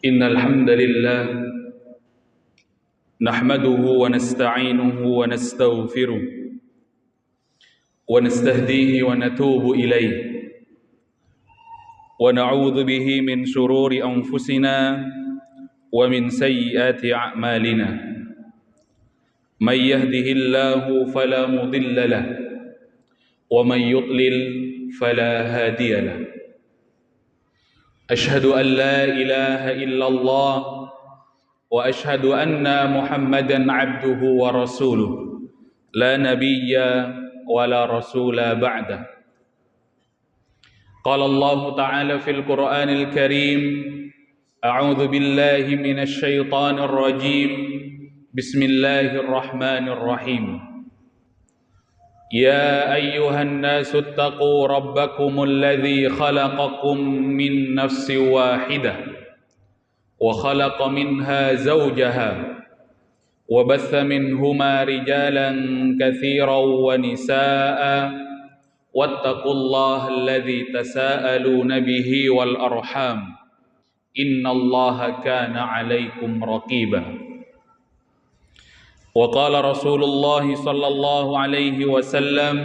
إن الحمد لله نحمده ونستعينه ونستغفره ونستهديه ونتوب إليه ونعوذ به من شرور أنفسنا ومن سيئات أعمالنا من يهده الله فلا مضل له ومن يضلل فلا هادي له أشهد أن لا إله إلا الله وأشهد أن محمدا عبده ورسوله لا نبي ولا رسول بعده قال الله تعالى في القرآن الكريم أعوذ بالله من الشيطان الرجيم بسم الله الرحمن الرحيم يا أيها الناس اتقوا ربكم الذي خلقكم من نفس واحدة وخلق منها زوجها وبث منهما رجالا كثيرا ونساء واتقوا الله الذي تساءلون به والأرحام إن الله كان عليكم رقيبا وقال رسول الله صلى الله عليه وسلم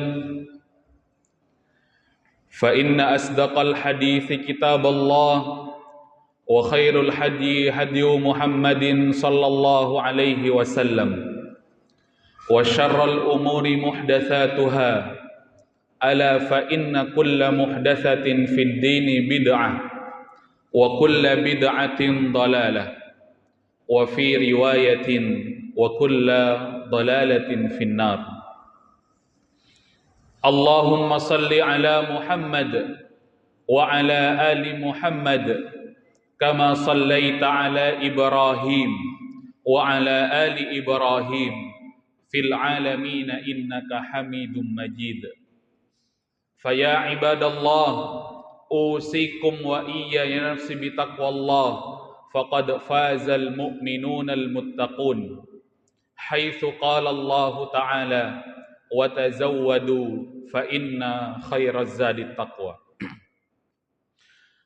فإن أصدق الحديث كتاب الله وخير الهدي هدي محمد صلى الله عليه وسلم وشر الأمور محدثاتها ألا فإن كل محدثة في الدين بدعة وكل بدعة ضلالة وفي رواية وكل ضلالة في النار اللهم صل على محمد وعلى آل محمد كما صليت على إبراهيم وعلى آل إبراهيم في العالمين إنك حميد مجيد فيا عباد الله أوصيكم وإياي نفسي بتقوى الله فقد فاز المؤمنون المتقون حيث قال الله تعالى وتزودوا فإن خير الزاد التقوى.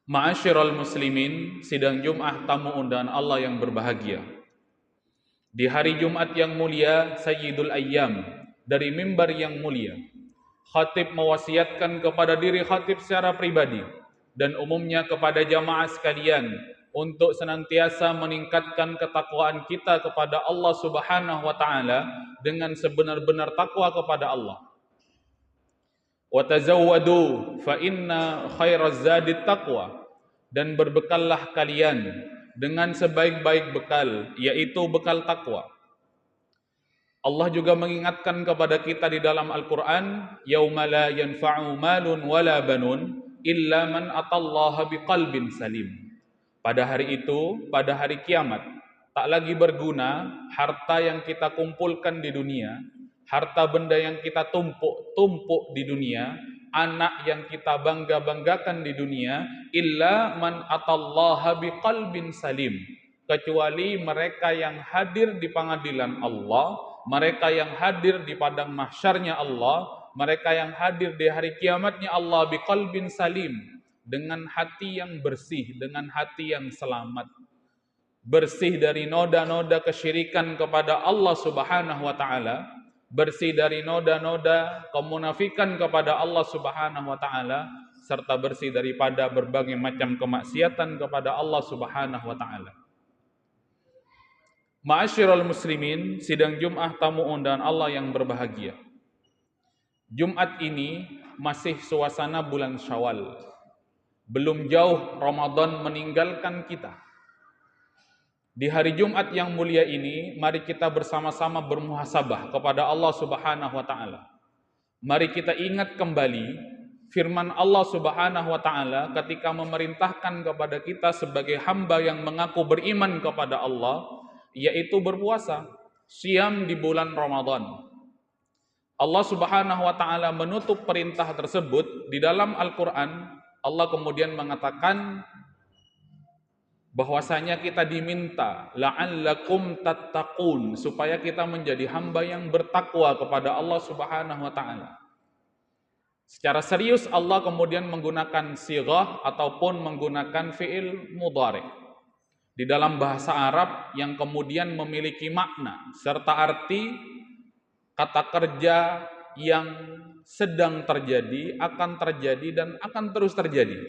Ma'asyiral muslimin, sidang Jum'ah tamu undangan Allah yang berbahagia. Di hari Jumat yang mulia, Sayyidul Ayyam, dari mimbar yang mulia, khatib mewasiatkan kepada diri khatib secara pribadi dan umumnya kepada jamaah sekalian untuk senantiasa meningkatkan ketakwaan kita kepada Allah Subhanahu wa taala dengan sebenar-benar takwa kepada Allah. Wa tazawwadu fa inna khairaz zadit taqwa, dan berbekallah kalian dengan sebaik-baik bekal, yaitu bekal takwa. Allah juga mengingatkan kepada kita di dalam Al-Qur'an, yauma la yanfa'u malun wala banun illa man atallaha biqalbin salim. Pada hari itu, pada hari kiamat, tak lagi berguna harta yang kita kumpulkan di dunia, harta benda yang kita tumpuk di dunia, anak yang kita banggakan di dunia, illa man atallaha biqalbin salim, kecuali mereka yang hadir di pengadilan Allah, mereka yang hadir di padang mahsyarnya Allah, mereka yang hadir di hari kiamatnya Allah biqalbin salim, dengan hati yang bersih, dengan hati yang selamat, bersih dari noda-noda kesyirikan kepada Allah Subhanahu wa taala, bersih dari noda-noda kemunafikan kepada Allah Subhanahu wa taala, serta bersih daripada berbagai macam kemaksiatan kepada Allah Subhanahu wa taala. Ma'asyiral muslimin, sidang Jum'ah tamu undangan Allah yang berbahagia. Jumat ini masih suasana bulan Syawal. Belum jauh Ramadan meninggalkan kita. Di hari Jumat yang mulia ini, mari kita bersama-sama bermuhasabah kepada Allah Subhanahu wa taala. Mari kita ingat kembali firman Allah Subhanahu wa taala ketika memerintahkan kepada kita sebagai hamba yang mengaku beriman kepada Allah, yaitu berpuasa, siam di bulan Ramadan. Allah Subhanahu wa taala menutup perintah tersebut di dalam Al-Qur'an. Allah kemudian mengatakan bahwasanya kita diminta la'allakum tattaqun, supaya kita menjadi hamba yang bertakwa kepada Allah Subhanahu wa taala. Secara serius Allah kemudian menggunakan sighah ataupun menggunakan fi'il mudhari. di dalam bahasa Arab yang kemudian memiliki makna serta arti kata kerja yang sedang terjadi, akan terjadi, dan akan terus terjadi.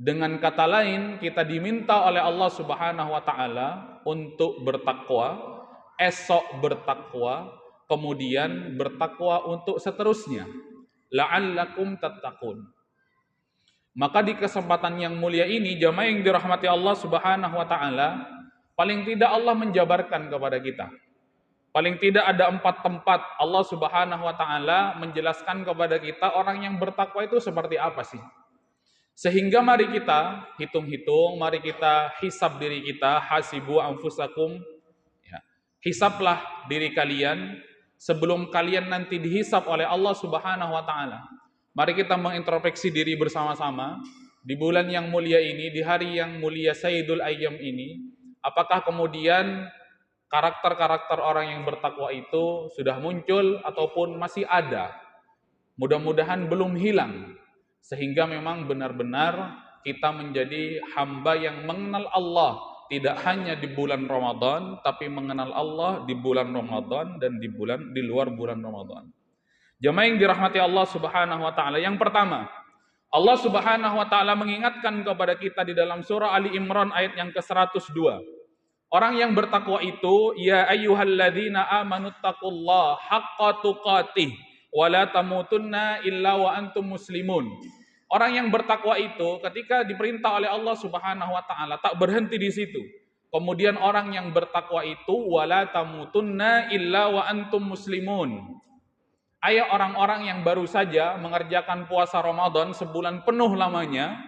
Dengan kata lain, kita diminta oleh Allah Subhanahu wa taala untuk bertakwa, esok bertakwa, kemudian bertakwa untuk seterusnya. La'allakum tattaqun. Maka di kesempatan yang mulia ini, jamaah yang dirahmati Allah Subhanahu wa taala, paling tidak Allah menjabarkan kepada kita. Paling tidak ada 4 tempat Allah Subhanahu wa taala menjelaskan kepada kita orang yang bertakwa itu seperti apa sih. Sehingga mari kita hitung-hitung, mari kita hisab diri kita, hasibu anfusakum. Ya. Hisablah diri kalian sebelum kalian nanti dihisab oleh Allah Subhanahu wa taala. Mari kita mengintrospeksi diri bersama-sama di bulan yang mulia ini, di hari yang mulia Sayyidul Ayyam ini, apakah kemudian karakter-karakter orang yang bertakwa itu sudah muncul ataupun masih ada? Mudah-mudahan belum hilang, sehingga memang benar-benar kita menjadi hamba yang mengenal Allah tidak hanya di bulan Ramadan, tapi mengenal Allah di bulan Ramadan dan di luar bulan Ramadan. Jamaah yang dirahmati Allah Subhanahu wa taala, yang pertama, Allah Subhanahu wa taala mengingatkan kepada kita di dalam surah Ali Imran ayat yang ke-102. Orang yang bertakwa itu, ya ayyuhalladzina amanuttaqullaha haqqa tuqatih wa la tamutunna illa wa antum muslimun. Orang yang bertakwa itu ketika diperintah oleh Allah Subhanahu wa taala tak berhenti di situ. Kemudian orang yang bertakwa itu wala tamutunna illa wa antum muslimun. Ayo orang-orang yang baru saja mengerjakan puasa Ramadan sebulan penuh lamanya,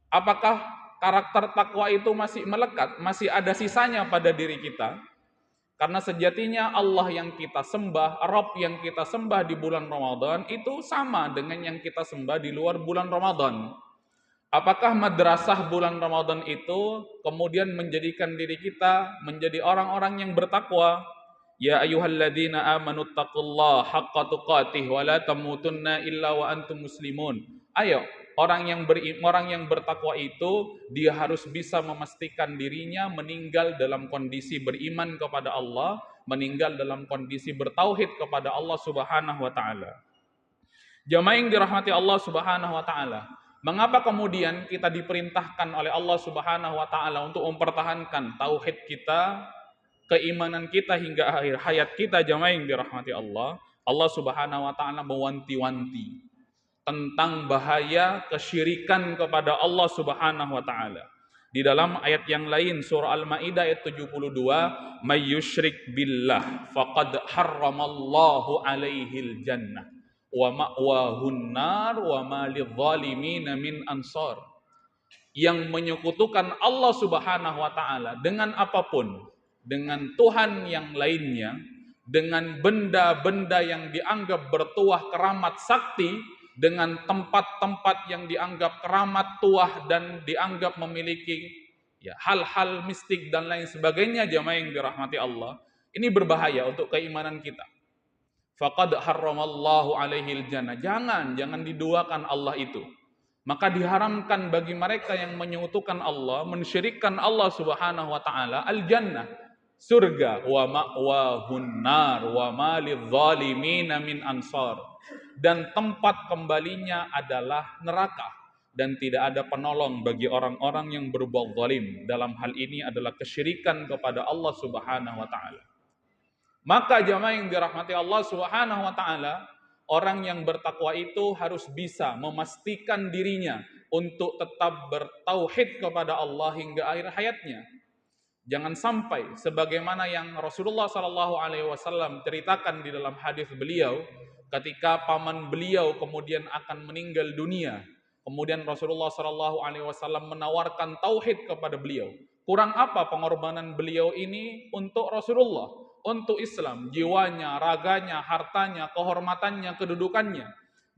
apakah karakter takwa itu masih melekat, masih ada sisanya pada diri kita? Karena sejatinya Allah yang kita sembah, Rabb yang kita sembah di bulan Ramadan itu sama dengan yang kita sembah di luar bulan Ramadan. Apakah madrasah bulan Ramadan itu kemudian menjadikan diri kita menjadi orang-orang yang bertakwa? Ya ayyuhalladzina amanuttaqullaha haqqa tuqatih wa la tamutunna illa wa antum muslimun. Ayo, orang yang bertakwa itu dia harus bisa memastikan dirinya meninggal dalam kondisi beriman kepada Allah, meninggal dalam kondisi bertauhid kepada Allah Subhanahu wa taala. Jamaah yang dirahmati Allah Subhanahu wa taala, mengapa kemudian kita diperintahkan oleh Allah Subhanahu wa taala untuk mempertahankan tauhid kita, keimanan kita hingga akhir hayat kita? Jamaah yang dirahmati Allah, Allah Subhanahu wa taala mewanti-wanti tentang bahaya kesyirikan kepada Allah Subhanahu wa taala. Di dalam ayat yang lain surah Al-Maidah ayat 72, may yusyrik billah faqad harramallahu alaihil jannah wa ma'wahun nar wa ma lidh-dhalimin min ansar. Yang menyekutukan Allah Subhanahu wa taala dengan apapun, dengan Tuhan yang lainnya, dengan benda-benda yang dianggap bertuah keramat sakti, dengan tempat-tempat yang dianggap keramat tuah dan dianggap memiliki hal-hal mistik dan lain sebagainya, jamaah yang dirahmati Allah, ini berbahaya untuk keimanan kita. Faqad harramallahu alaihil jannah. Jangan diduakan Allah itu. Maka diharamkan bagi mereka yang menyekutukan Allah, mensyirikkan Allah Subhanahu wa taala, al-jannah, surga, wa ma'wahun nar wa ma lidh-dhalimin min ansar, dan tempat kembalinya adalah neraka dan tidak ada penolong bagi orang-orang yang berbuat zalim. Dalam hal ini adalah kesyirikan kepada Allah Subhanahu wa taala. Maka jamaah yang dirahmati Allah Subhanahu wa taala, orang yang bertakwa itu harus bisa memastikan dirinya untuk tetap bertauhid kepada Allah hingga akhir hayatnya. Jangan sampai sebagaimana yang Rasulullah SAW ceritakan di dalam hadis beliau, ketika paman beliau kemudian akan meninggal dunia, kemudian Rasulullah SAW menawarkan tauhid kepada beliau. Kurang apa pengorbanan beliau ini untuk Rasulullah, untuk Islam, jiwanya, raganya, hartanya, kehormatannya, kedudukannya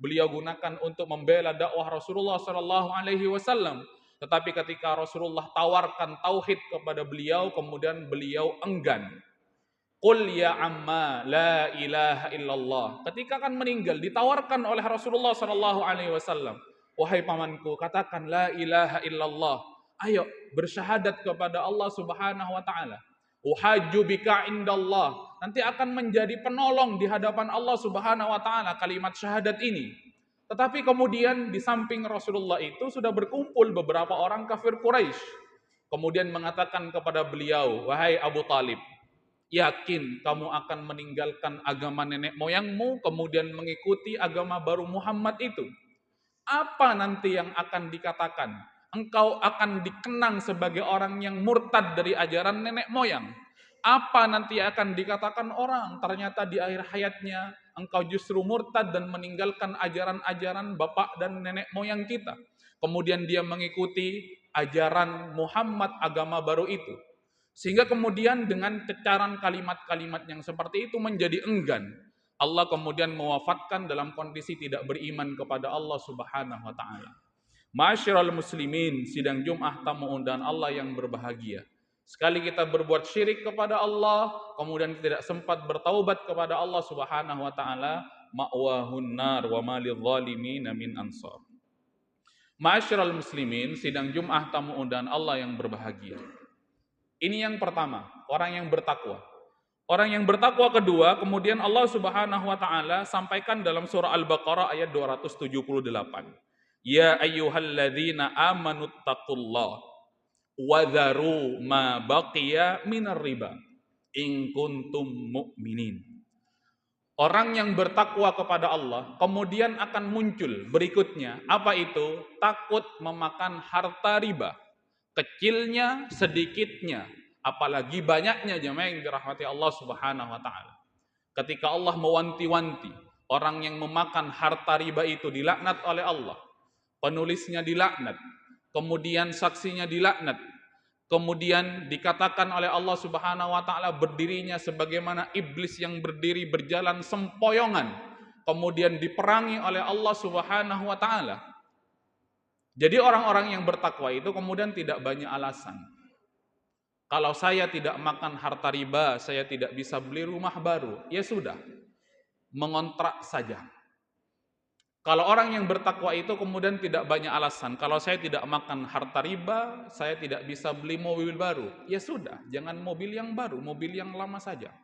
beliau gunakan untuk membela dakwah Rasulullah SAW. Tetapi ketika Rasulullah tawarkan tauhid kepada beliau, kemudian beliau enggan. Qul ya amma la ilaha illallah. Ketika akan meninggal ditawarkan oleh Rasulullah SAW, wahai pamanku, katakan la ilaha illallah. Ayo bersyahadat kepada Allah Subhanahu wa taala. Uhajju bika indallah. Nanti akan menjadi penolong di hadapan Allah Subhanahu wa taala kalimat syahadat ini. Tetapi kemudian di samping Rasulullah itu sudah berkumpul beberapa orang kafir Quraisy. Kemudian mengatakan kepada beliau, "Wahai Abu Talib, yakin kamu akan meninggalkan agama nenek moyangmu kemudian mengikuti agama baru Muhammad itu? Apa nanti yang akan dikatakan? Engkau akan dikenang sebagai orang yang murtad dari ajaran nenek moyang. Apa nanti akan dikatakan orang? Ternyata di akhir hayatnya engkau justru murtad dan meninggalkan ajaran-ajaran bapak dan nenek moyang kita. Kemudian dia mengikuti ajaran Muhammad, agama baru itu. Sehingga kemudian dengan cecaran kalimat-kalimat yang seperti itu menjadi enggan. Allah kemudian mewafatkan dalam kondisi tidak beriman kepada Allah Subhanahu wa taala. Ma'asyiral muslimin, sidang Jumat tamu undangan Allah yang berbahagia. Sekali kita berbuat syirik kepada Allah, kemudian tidak sempat bertaubat kepada Allah Subhanahu wa taala, ma'wahun nar wa ma lidh-dhalimin min ansar. Ma'asyiral muslimin, sidang Jumat tamu undangan Allah yang berbahagia. Ini yang pertama, orang yang bertakwa. Orang yang bertakwa kedua, kemudian Allah Subhanahu wa taala sampaikan dalam surah Al-Baqarah ayat 278. Ya ayyuhalladzina amanu taqullah wa dharu ma baqiya minar riba in kuntum mu'minin. Orang yang bertakwa kepada Allah kemudian akan muncul berikutnya, apa itu? Takut memakan harta riba. Kecilnya, sedikitnya, apalagi banyaknya, jemaah yang dirahmati Allah Subhanahu wa taala. Ketika Allah mewanti-wanti orang yang memakan harta riba itu dilaknat oleh Allah. Penulisnya dilaknat, kemudian saksinya dilaknat. Kemudian dikatakan oleh Allah Subhanahu wa taala berdirinya sebagaimana iblis yang berdiri berjalan sempoyongan. Kemudian diperangi oleh Allah Subhanahu wa taala. Jadi orang-orang yang bertakwa itu kemudian tidak banyak alasan. Kalau saya tidak makan harta riba, saya tidak bisa beli rumah baru. Ya sudah, mengontrak saja. Kalau orang yang bertakwa itu kemudian tidak banyak alasan. Kalau saya tidak makan harta riba, saya tidak bisa beli mobil baru. Ya sudah, jangan mobil yang baru, mobil yang lama saja.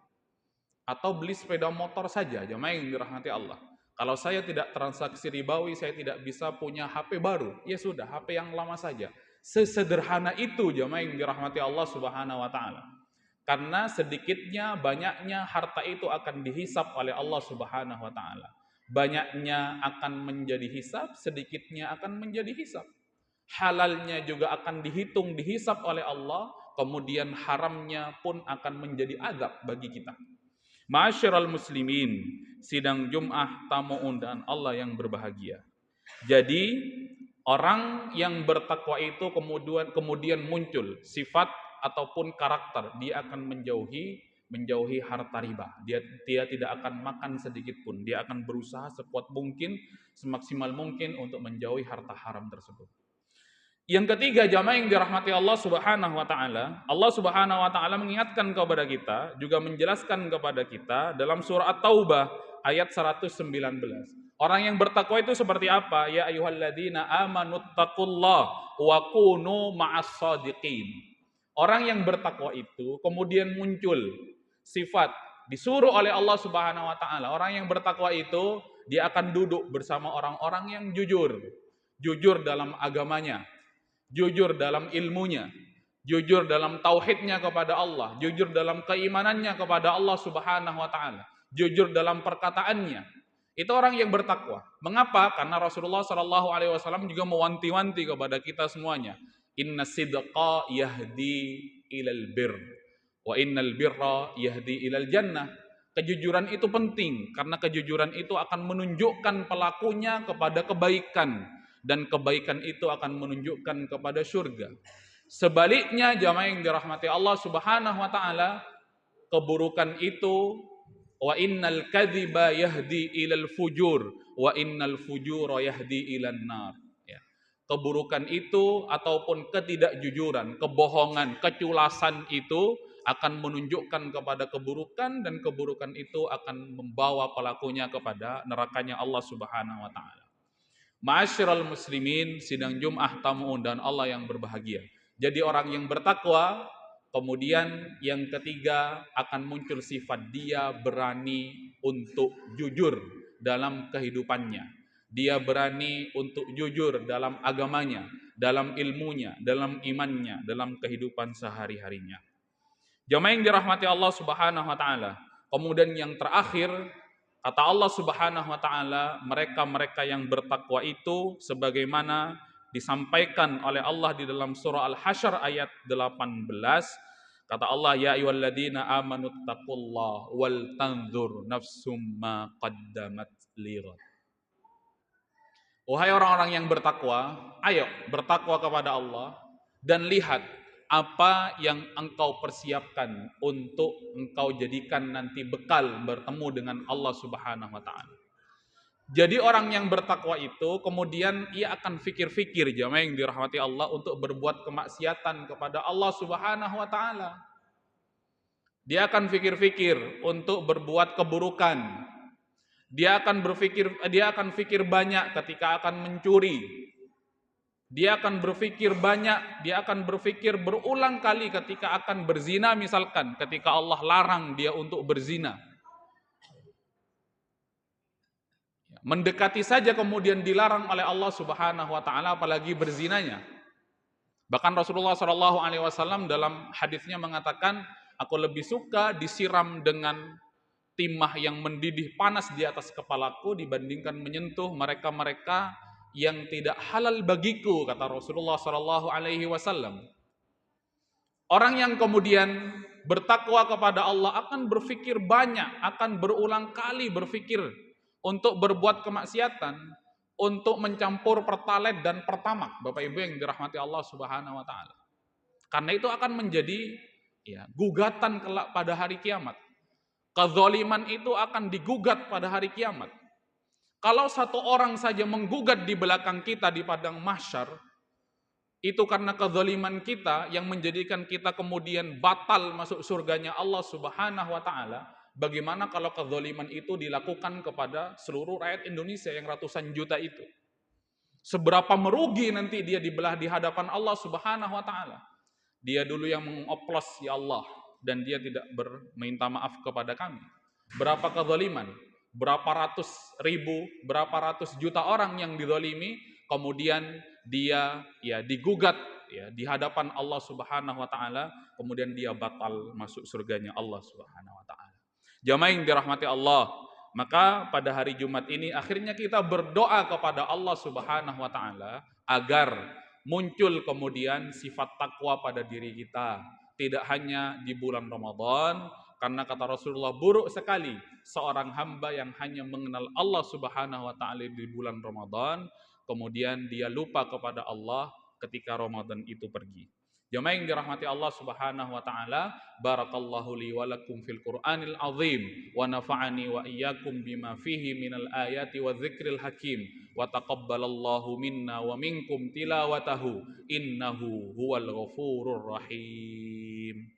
Atau beli sepeda motor saja, jemaah yang dirahmati Allah. Kalau saya tidak transaksi ribawi, saya tidak bisa punya HP baru. Ya sudah, HP yang lama saja. Sesederhana itu jemaah yang dirahmati Allah Subhanahu wa taala. Karena sedikitnya, banyaknya harta itu akan dihisap oleh Allah Subhanahu wa taala. Banyaknya akan menjadi hisap, sedikitnya akan menjadi hisap. Halalnya juga akan dihitung, dihisap oleh Allah, kemudian haramnya pun akan menjadi azab bagi kita. Ma'asyiral muslimin, sidang Jum'ah tamu undangan Allah yang berbahagia. Jadi orang yang bertakwa itu kemudian muncul sifat ataupun karakter, dia akan menjauhi harta riba. Dia tidak akan makan sedikit pun. Dia akan berusaha sekuat mungkin, semaksimal mungkin untuk menjauhi harta haram tersebut. Yang ketiga, jamaah yang dirahmati Allah Subhanahu wa taala, Allah Subhanahu wa taala mengingatkan kepada kita, juga menjelaskan kepada kita dalam surah At-Taubah ayat 119. Orang yang bertakwa itu seperti apa? Ya ayyuhalladzina amanuttaqullah wa kunu ma'as shadiqin. Orang yang bertakwa itu kemudian muncul sifat disuruh oleh Allah Subhanahu wa taala. Orang yang bertakwa itu dia akan duduk bersama orang-orang yang jujur. Jujur dalam agamanya, jujur dalam ilmunya, jujur dalam tauhidnya kepada Allah, jujur dalam keimanannya kepada Allah Subhanahu wa taala, jujur dalam perkataannya. Itu orang yang bertakwa. Mengapa? Karena Rasulullah Shallallahu alaihi wasallam juga mewanti-wanti kepada kita semuanya. Inna sidqa yahdi ilal bir wa innal birra yahdi ilal jannah. Kejujuran itu penting karena kejujuran itu akan menunjukkan pelakunya kepada kebaikan. Dan kebaikan itu akan menunjukkan kepada surga. Sebaliknya jamaah yang dirahmati Allah Subhanahu wa taala, keburukan itu wa innal kadhiba yahdi ilal fujur wa innal fujura yahdi ilan nar. Ya. Keburukan itu ataupun ketidakjujuran, kebohongan, keculasan itu akan menunjukkan kepada keburukan dan keburukan itu akan membawa pelakunya kepada nerakanya Allah Subhanahu wa taala. Ma'asyiral muslimin, sidang Jum'ah tamu undangan Allah yang berbahagia. Jadi orang yang bertakwa, kemudian yang ketiga akan muncul sifat dia berani untuk jujur dalam kehidupannya. Dia berani untuk jujur dalam agamanya, dalam ilmunya, dalam imannya, dalam kehidupan sehari-harinya. Jamaah yang dirahmati Allah Subhanahu wa taala. Kemudian yang terakhir, kata Allah Subhanahu wa taala, mereka-mereka yang bertakwa itu sebagaimana disampaikan oleh Allah di dalam surah Al-Hasyr ayat 18, kata Allah, ya ayyuhalladzina amanu taqullaha wal tanzur nafsum ma qaddamat lighad. Wahai orang-orang yang bertakwa, ayo bertakwa kepada Allah dan lihat apa yang engkau persiapkan untuk engkau jadikan nanti bekal bertemu dengan Allah Subhanahu wa taala. Jadi orang yang bertakwa itu kemudian ia akan fikir-fikir, jamaah yang dirahmati Allah, untuk berbuat kemaksiatan kepada Allah Subhanahu wa taala. Dia akan fikir-fikir untuk berbuat keburukan. Dia akan fikir banyak ketika akan mencuri. Dia akan berpikir banyak, dia akan berpikir berulang kali ketika akan berzina misalkan, ketika Allah larang dia untuk berzina. Mendekati saja kemudian dilarang oleh Allah Subhanahu wa taala, apalagi berzinanya. Bahkan Rasulullah Shallallahu alaihi wasallam dalam hadisnya mengatakan, aku lebih suka disiram dengan timah yang mendidih panas di atas kepalaku dibandingkan menyentuh mereka-mereka yang tidak halal bagiku, kata Rasulullah Shallallahu alaihi wasallam. Orang yang kemudian bertakwa kepada Allah akan berpikir banyak, akan berulang kali berpikir untuk berbuat kemaksiatan, untuk mencampur pertalite dan pertamak, Bapak Ibu yang dirahmati Allah Subhanahu wa taala. Karena itu akan menjadi gugatan kelak pada hari kiamat. Kezaliman itu akan digugat pada hari kiamat. Kalau satu orang saja menggugat di belakang kita di padang mahsyar, itu karena kezaliman kita yang menjadikan kita kemudian batal masuk surganya Allah Subhanahu wa taala. Bagaimana kalau kezaliman itu dilakukan kepada seluruh rakyat Indonesia yang ratusan juta itu? Seberapa merugi nanti dia dibelah di hadapan Allah Subhanahu wa taala. Dia dulu yang mengoplos ya Allah, dan dia tidak berminta maaf kepada kami. Berapa kezaliman, berapa ratus ribu, berapa ratus juta orang yang dizalimi, kemudian dia digugat di hadapan Allah Subhanahu wa taala, kemudian dia batal masuk surganya Allah Subhanahu wa taala. Jamaah yang dirahmati Allah, maka pada hari Jumat ini akhirnya kita berdoa kepada Allah Subhanahu wa taala agar muncul kemudian sifat takwa pada diri kita. Tidak hanya di bulan Ramadan, karena kata Rasulullah, buruk sekali seorang hamba yang hanya mengenal Allah Subhanahu wa taala di bulan Ramadan, kemudian dia lupa kepada Allah ketika Ramadan itu pergi. Jamaah yang dirahmati Allah Subhanahu wa taala, barakallahu li wa lakum fil Qur'anil azim wa nafa'ani wa iyyakum bima fihi minal ayati wa dzikril hakim wa taqabbalallahu minna wa minkum tilawatahu innahu huwal ghafurur rahim.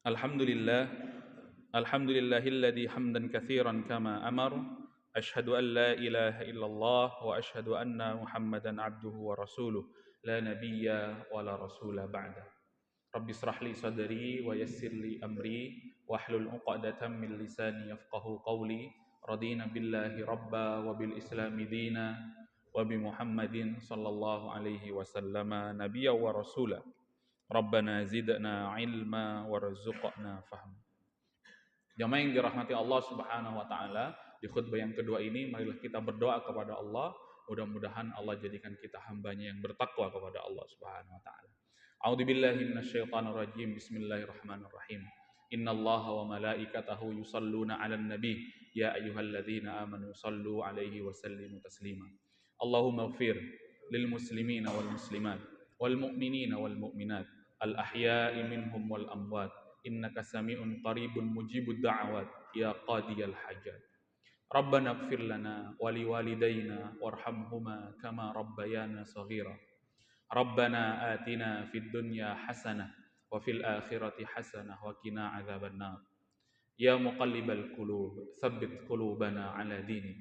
Alhamdulillahilladzi hamdan katsiran kama amar. Asyhadu an la ilaha illallah wa asyhadu anna Muhammadan abduhu wa rasuluh. La nabiyya wa la rasula ba'da. Rabbi israh li sadri wa yassir li amri wahlul 'uqdatam min lisani yafqahu qawli. Radina billahi rabba wa bil islami dina wa bi Muhammadin sallallahu alaihi wasallama nabiyya wa rasula. Rabbana zidna ilma warzuqna fahma. Jamaah yang dirahmati Allah Subhanahu wa taala, di khutbah yang kedua ini marilah kita berdoa kepada Allah, mudah-mudahan Allah jadikan kita hambanya yang bertakwa kepada Allah Subhanahu wa taala. A'udzubillahi minasyaitonir rajim. Bismillahirrahmanirrahim. Innallaha wa malaikatahu yusalluna 'alan nabi ya ayyuhalladzina amanu sallu 'alaihi wa sallimu taslima. Allahumma ighfir lil muslimina wal muslimat wal mu'minina wal mu'minat al ahya'i minhum wal amwat innaka sami'un qaribun mujibud da'awat ya qadiyal hajat. Rabbana ighfir lana wa liwalidayna warhamhuma kama rabbayana shaghira. Rabbana atina fid dunya hasanah wa fil akhirati hasanah wa qina adzabannar. Ya muqallibal qulub, tsabbit qulubana ala dinik.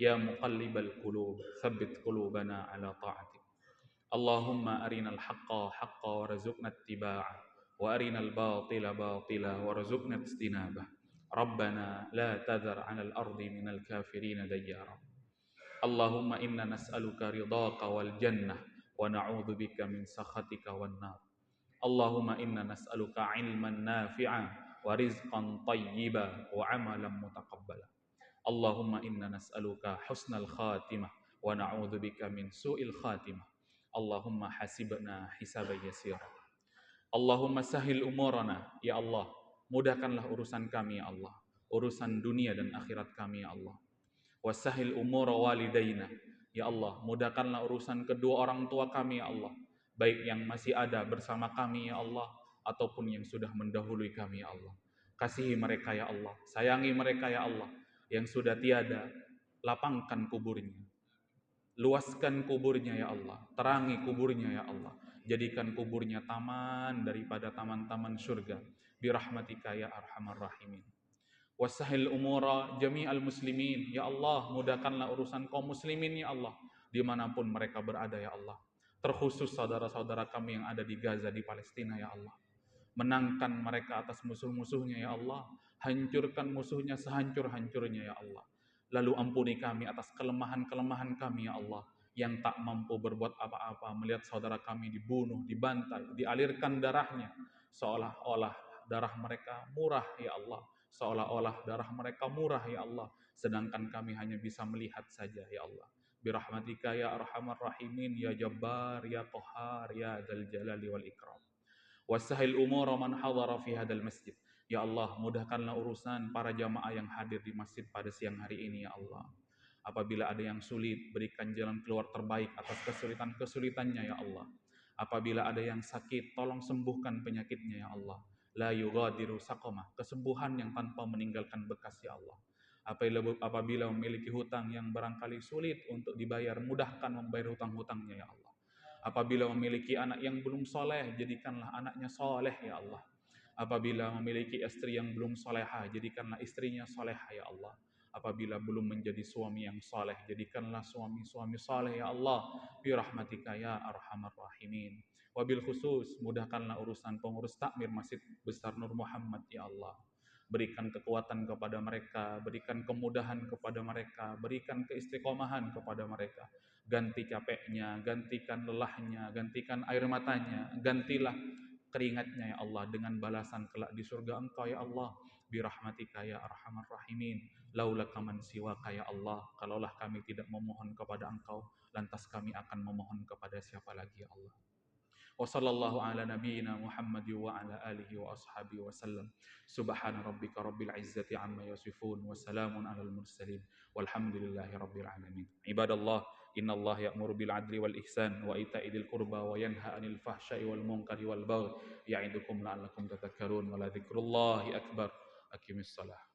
Ya muqallibal qulub, tsabbit qulubana ala ta'atik. Allahumma arinal haqqa haqqa warzuqna ittiba'ah wa arinal batila batila warzuqna ijtinabah. Rabbana la tadhar 'alal ardi minal kafirin dayyara. Allahumma inna nas'aluka ridhaka wal jannah wa na'udzubika min sakhatika wan nar. Allahumma inna nas'aluka 'ilman nafi'an wa rizqan thayyiban wa 'amalan mutaqabbala. Allahumma inna nas'aluka husnal khatimah wa na'udzubika min su'il khatimah. Allahumma hasibna hisaban yasira. Allahumma sahil umurana, ya Allah, mudahkanlah urusan kami ya Allah, urusan dunia dan akhirat kami ya Allah. Wasahil umura walidaina, ya Allah, mudahkanlah urusan kedua orang tua kami ya Allah, baik yang masih ada bersama kami ya Allah ataupun yang sudah mendahului kami ya Allah. Kasihi mereka ya Allah, sayangi mereka ya Allah. Yang sudah tiada, lapangkan kuburnya, luaskan kuburnya ya Allah, terangi kuburnya ya Allah, jadikan kuburnya taman daripada taman-taman surga, birahmatika ya arhamar rahimin. Wasahil umura jami'al muslimin, ya Allah, mudahkanlah urusan kaum muslimin ya Allah, dimanapun mereka berada ya Allah, terkhusus saudara-saudara kami yang ada di Gaza, di Palestina ya Allah. Menangkan mereka atas musuh-musuhnya ya Allah, hancurkan musuhnya sehancur-hancurnya ya Allah. Lalu ampuni kami atas kelemahan-kelemahan kami ya Allah, yang tak mampu berbuat apa-apa melihat saudara kami dibunuh, dibantai, dialirkan darahnya, seolah-olah darah mereka murah ya Allah, seolah-olah darah mereka murah ya Allah, sedangkan kami hanya bisa melihat saja ya Allah. Birahmatika ya arhamar rahimin, ya jabbar, ya qahar, ya dzal jalali wal ikram. Wasahil umur man hadara fi hadal masjid. Ya Allah, mudahkanlah urusan para jamaah yang hadir di masjid pada siang hari ini ya Allah. Apabila ada yang sulit, berikan jalan keluar terbaik atas kesulitan-kesulitannya ya Allah. Apabila ada yang sakit, tolong sembuhkan penyakitnya ya Allah. La yughadiru saqamah, kesembuhan yang tanpa meninggalkan bekas ya Allah. Apabila memiliki hutang yang barangkali sulit untuk dibayar, mudahkan membayar hutang-hutangnya ya Allah. Apabila memiliki anak yang belum soleh, jadikanlah anaknya soleh ya Allah. Apabila memiliki istri yang belum soleha, jadikanlah istrinya soleha ya Allah. Apabila belum menjadi suami yang soleh, jadikanlah suami-suami soleh ya Allah. Birahmatika ya arhamar rahimin. Wabil khusus, mudahkanlah urusan pengurus takmir Masjid Besar Nur Muhammad ya Allah. Berikan kekuatan kepada mereka, berikan kemudahan kepada mereka, berikan keistiqomahan kepada mereka. Ganti capeknya, gantikan lelahnya, gantikan air matanya, gantilah keringatnya ya Allah dengan balasan kelak di surga Engkau ya Allah. Birahmatika ya arhamar rahimin. Laulaka man siwaka ya Allah. Kalaulah kami tidak memohon kepada Engkau, lantas kami akan memohon kepada siapa lagi ya Allah. Wa sallallahu ala nabiyyina Muhammad wa ala alihi wa ashabihi wa sallam. Subhana rabbika rabbil izzati amma yasifun wa salamun alal mursalin walhamdulillahi rabbil alamin. Ibadallah, innallaha ya'muru bil adli wal ihsan wa ita'i dzil qurba wa yanha 'anil fahsya'i wal munkari wal baghi ya'idukum la'allakum tadhakkarun wa la dzikrullahi akbar. Aqimissalah.